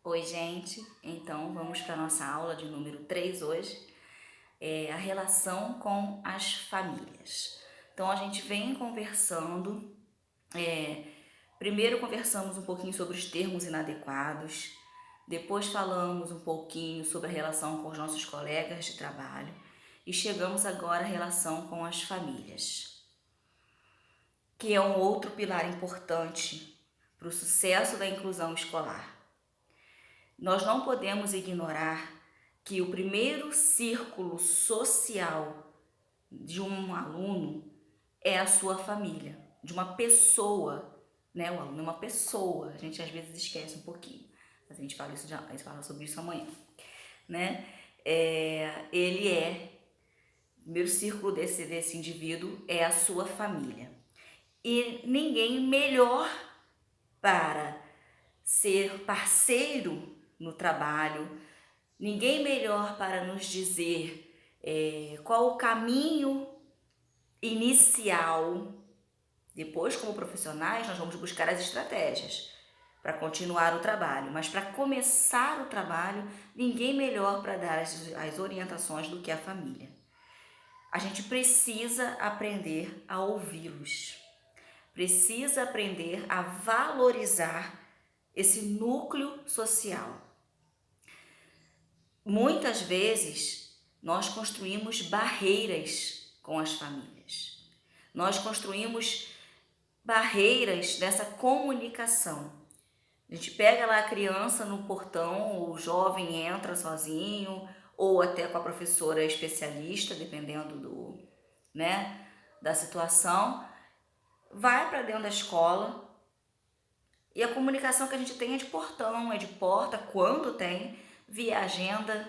Oi, gente. Então, vamos para a nossa aula de número 3 hoje, a relação com as famílias. Então, a gente vem conversando, primeiro conversamos um pouquinho sobre os termos inadequados, depois falamos um pouquinho sobre a relação com os nossos colegas de trabalho e chegamos agora à relação com as famílias, que é um outro pilar importante para o sucesso da inclusão escolar. Nós não podemos ignorar que o primeiro círculo social de um aluno é a sua família, de uma pessoa, né? O aluno é uma pessoa, a gente às vezes esquece um pouquinho, mas a gente fala sobre isso amanhã, né? O primeiro círculo desse indivíduo é a sua família. E ninguém melhor para ser parceiro no trabalho, ninguém melhor para nos dizer qual o caminho inicial. Depois, como profissionais, nós vamos buscar as estratégias para continuar o trabalho, mas para começar o trabalho, ninguém melhor para dar as orientações do que a família. A gente precisa aprender a ouvi-los, precisa aprender a valorizar esse núcleo social. Muitas vezes nós construímos barreiras com as famílias. Nós construímos barreiras nessa comunicação. A gente pega lá a criança no portão, o jovem entra sozinho ou até com a professora especialista, dependendo da situação, vai para dentro da escola e a comunicação que a gente tem é de portão, é de porta, quando tem, via agenda.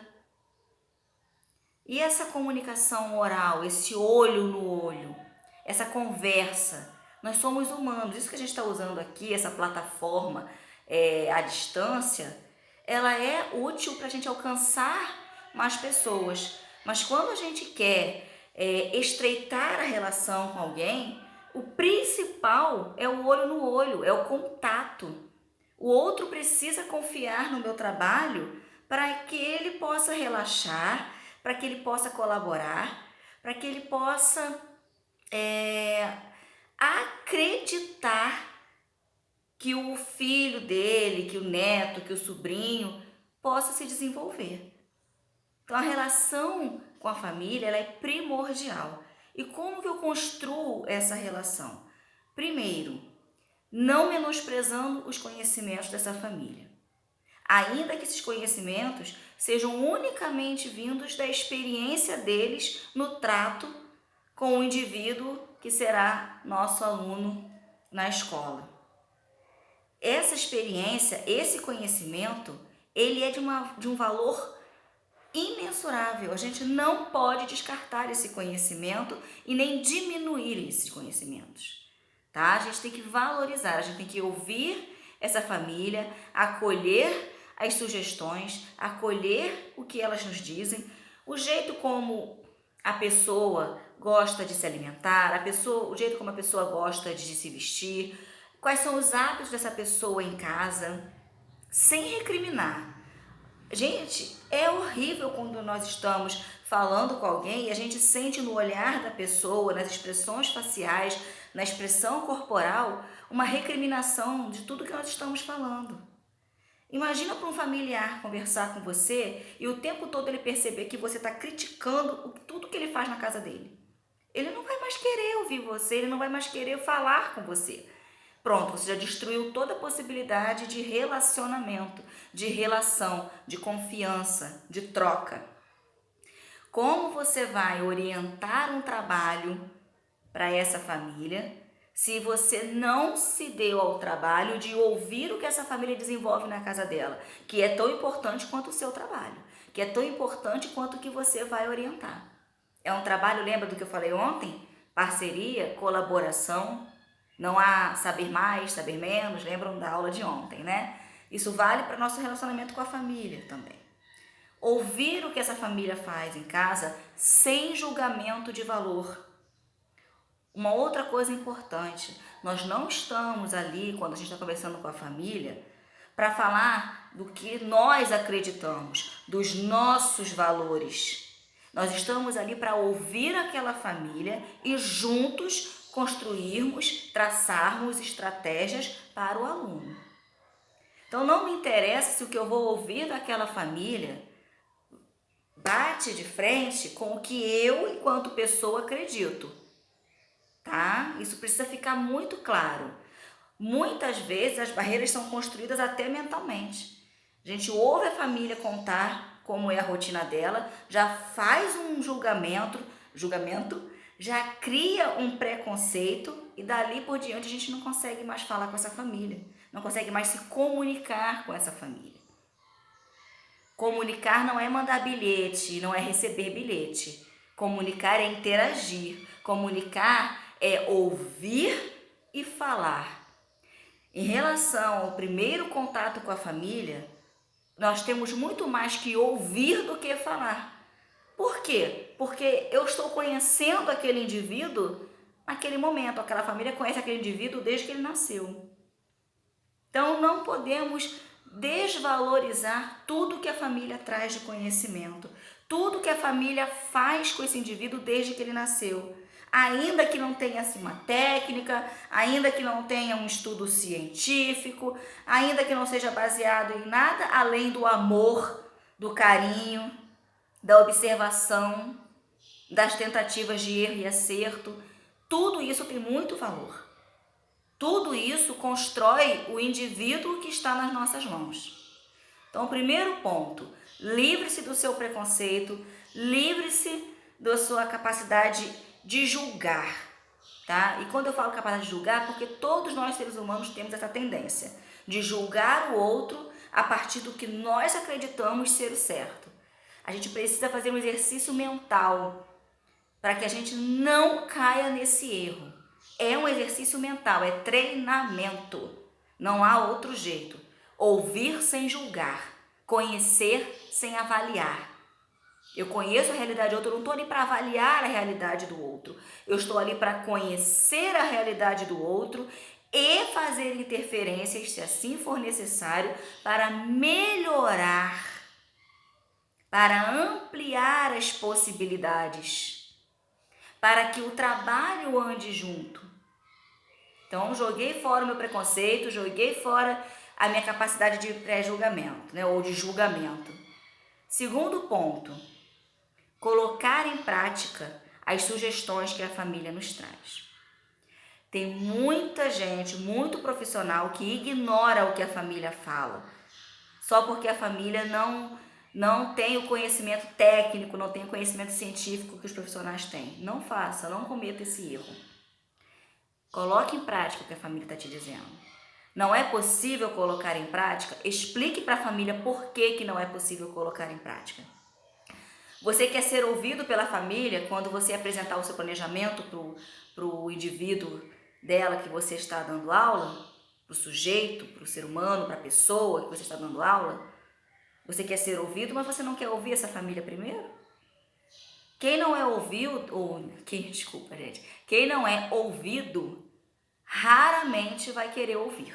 E essa comunicação oral, esse olho no olho, essa conversa, nós somos humanos. Isso que a gente está usando aqui, essa plataforma à distância, ela é útil para a gente alcançar mais pessoas. Mas quando a gente quer estreitar a relação com alguém, o principal é o olho no olho, é o contato. O outro precisa confiar no meu trabalho para que ele possa relaxar, para que ele possa colaborar, para que ele possa acreditar que o filho dele, que o neto, que o sobrinho possa se desenvolver. Então a relação com a família ela é primordial. E como que eu construo essa relação? Primeiro, não menosprezando os conhecimentos dessa família. Ainda que esses conhecimentos sejam unicamente vindos da experiência deles no trato com o indivíduo que será nosso aluno na escola. Essa experiência, esse conhecimento, ele é de um valor imensurável. A gente não pode descartar esse conhecimento e nem diminuir esses conhecimentos, tá? A gente tem que valorizar, a gente tem que ouvir essa família, acolher as sugestões, acolher o que elas nos dizem, o jeito como a pessoa gosta de se alimentar, o jeito como a pessoa gosta de se vestir, quais são os hábitos dessa pessoa em casa, sem recriminar. Gente, é horrível quando nós estamos falando com alguém e a gente sente no olhar da pessoa, nas expressões faciais, na expressão corporal, uma recriminação de tudo que nós estamos falando. Imagina para um familiar conversar com você e o tempo todo ele perceber que você está criticando tudo que ele faz na casa dele. Ele não vai mais querer ouvir você, ele não vai mais querer falar com você. Pronto, você já destruiu toda a possibilidade de relacionamento, de relação, de confiança, de troca. Como você vai orientar um trabalho para essa família se você não se deu ao trabalho de ouvir o que essa família desenvolve na casa dela, que é tão importante quanto o seu trabalho, que é tão importante quanto o que você vai orientar. É um trabalho, lembra do que eu falei ontem? Parceria, colaboração, não há saber mais, saber menos, lembram da aula de ontem, né? Isso vale para o nosso relacionamento com a família também. Ouvir o que essa família faz em casa sem julgamento de valor. Uma outra coisa importante, nós não estamos ali, quando a gente está conversando com a família, para falar do que nós acreditamos, dos nossos valores. Nós estamos ali para ouvir aquela família e juntos construirmos, traçarmos estratégias para o aluno. Então não me interessa se o que eu vou ouvir daquela família bate de frente com o que eu, enquanto pessoa, acredito, tá? Isso precisa ficar muito claro. Muitas vezes as barreiras são construídas até mentalmente. A gente ouve a família contar como é a rotina dela, já faz um julgamento, já cria um preconceito e dali por diante a gente não consegue mais falar com essa família, não consegue mais se comunicar com essa família. Comunicar não é mandar bilhete, não é receber bilhete. Comunicar é interagir. Comunicar é ouvir e falar. Em relação ao primeiro contato com a família, nós temos muito mais que ouvir do que falar. Por quê? Porque eu estou conhecendo aquele indivíduo naquele momento. Aquela família conhece aquele indivíduo desde que ele nasceu. Então não podemos desvalorizar tudo que a família traz de conhecimento, tudo que a família faz com esse indivíduo desde que ele nasceu. Ainda que não tenha assim, uma técnica, ainda que não tenha um estudo científico, ainda que não seja baseado em nada além do amor, do carinho, da observação, das tentativas de erro e acerto, tudo isso tem muito valor. Tudo isso constrói o indivíduo que está nas nossas mãos. Então, o primeiro ponto, livre-se do seu preconceito, livre-se da sua capacidade de julgar, tá? E quando eu falo capacidade de julgar, porque todos nós seres humanos temos essa tendência de julgar o outro a partir do que nós acreditamos ser o certo. A gente precisa fazer um exercício mental para que a gente não caia nesse erro. É um exercício mental, é treinamento. Não há outro jeito. Ouvir sem julgar, conhecer sem avaliar. Eu conheço a realidade do outro, eu não estou ali para avaliar a realidade do outro. Eu estou ali para conhecer a realidade do outro e fazer interferências, se assim for necessário, para melhorar, para ampliar as possibilidades, para que o trabalho ande junto. Então, joguei fora o meu preconceito, joguei fora a minha capacidade de pré-julgamento, né, ou de julgamento. Segundo ponto, colocar em prática as sugestões que a família nos traz. Tem muita gente, muito profissional que ignora o que a família fala, só porque a família não tem o conhecimento técnico, não tem o conhecimento científico que os profissionais têm. Não faça, não cometa esse erro. Coloque em prática o que a família está te dizendo. Não é possível colocar em prática? Explique para a família por que não é possível colocar em prática. Você quer ser ouvido pela família quando você apresentar o seu planejamento para o indivíduo dela que você está dando aula? Para o sujeito, para o ser humano, para a pessoa que você está dando aula? Você quer ser ouvido, mas você não quer ouvir essa família primeiro? Quem não é ouvido, quem não é ouvido, raramente vai querer ouvir.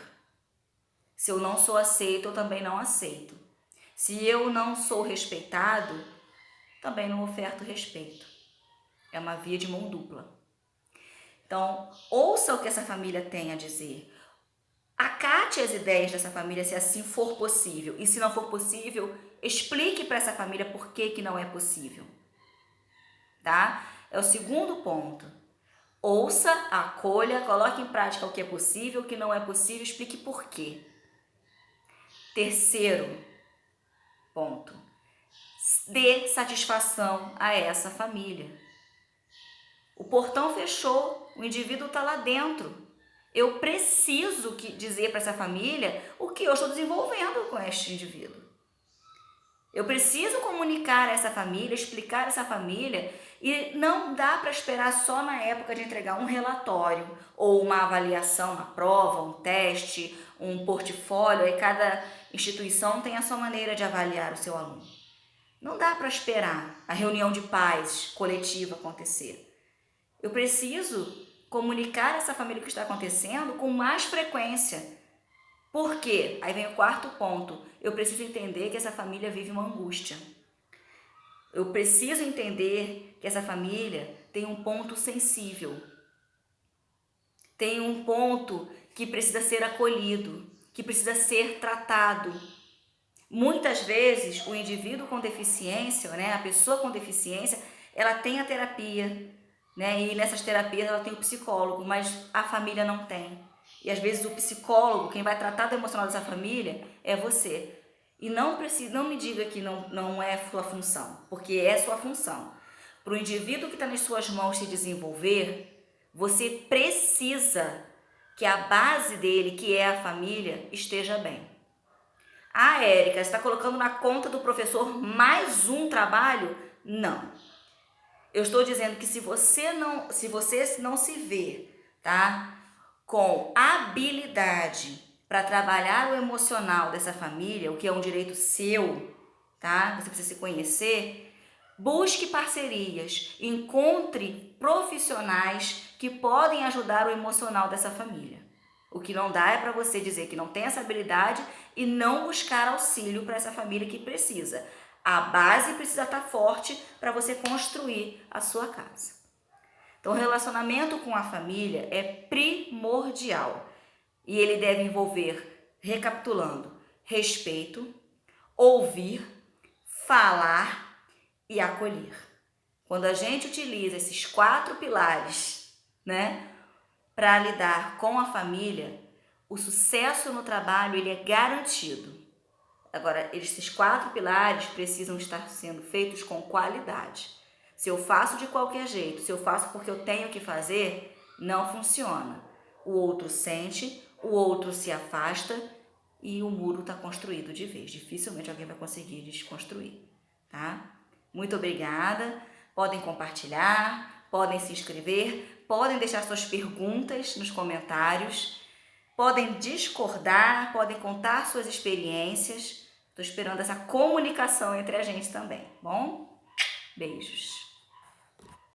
Se eu não sou aceito, eu também não aceito. Se eu não sou respeitado, também não oferto respeito. É uma via de mão dupla. Então, ouça o que essa família tem a dizer. Acate as ideias dessa família se assim for possível. E se não for possível, explique para essa família por que não é possível. Tá? É o segundo ponto. Ouça, acolha, coloque em prática o que é possível, o que não é possível, explique por quê. Terceiro ponto. Dê satisfação a essa família. O portão fechou, o indivíduo está lá dentro. Eu preciso dizer para essa família o que eu estou desenvolvendo com este indivíduo. Eu preciso comunicar a essa família, explicar a essa família, e não dá para esperar só na época de entregar um relatório ou uma avaliação, uma prova, um teste, um portfólio, e cada instituição tem a sua maneira de avaliar o seu aluno. Não dá para esperar a reunião de pais coletiva acontecer. Eu preciso comunicar a essa família o que está acontecendo com mais frequência. Por quê? Aí vem o quarto ponto. Eu preciso entender que essa família vive uma angústia. Eu preciso entender que essa família tem um ponto sensível. Tem um ponto que precisa ser acolhido, que precisa ser tratado. Muitas vezes, o indivíduo com deficiência, né, a pessoa com deficiência, ela tem a terapia, né, e nessas terapias ela tem o psicólogo, mas a família não tem. E às vezes o psicólogo, quem vai tratar do emocional dessa família, é você. E não me diga que não é sua função, porque é sua função. Para o indivíduo que está nas suas mãos se desenvolver, você precisa que a base dele, que é a família, esteja bem. Ah, Érica, você está colocando na conta do professor mais um trabalho? Não. Eu estou dizendo que se você não se vê, tá, com habilidade para trabalhar o emocional dessa família, o que é um direito seu, tá? Você precisa se conhecer. Busque parcerias, encontre profissionais que podem ajudar o emocional dessa família. O que não dá é para você dizer que não tem essa habilidade e não buscar auxílio para essa família que precisa. A base precisa estar forte para você construir a sua casa. Então, o relacionamento com a família é primordial e ele deve envolver, recapitulando, respeito, ouvir, falar e acolher. Quando a gente utiliza esses 4 pilares, né, para lidar com a família, o sucesso no trabalho ele é garantido. Agora, esses 4 pilares precisam estar sendo feitos com qualidade. Se eu faço de qualquer jeito, se eu faço porque eu tenho que fazer, não funciona. O outro sente, o outro se afasta e o muro está construído de vez. Dificilmente alguém vai conseguir desconstruir, tá? Muito obrigada. Podem compartilhar, podem se inscrever, podem deixar suas perguntas nos comentários, podem discordar, podem contar suas experiências. Estou esperando essa comunicação entre a gente também, bom? Beijos.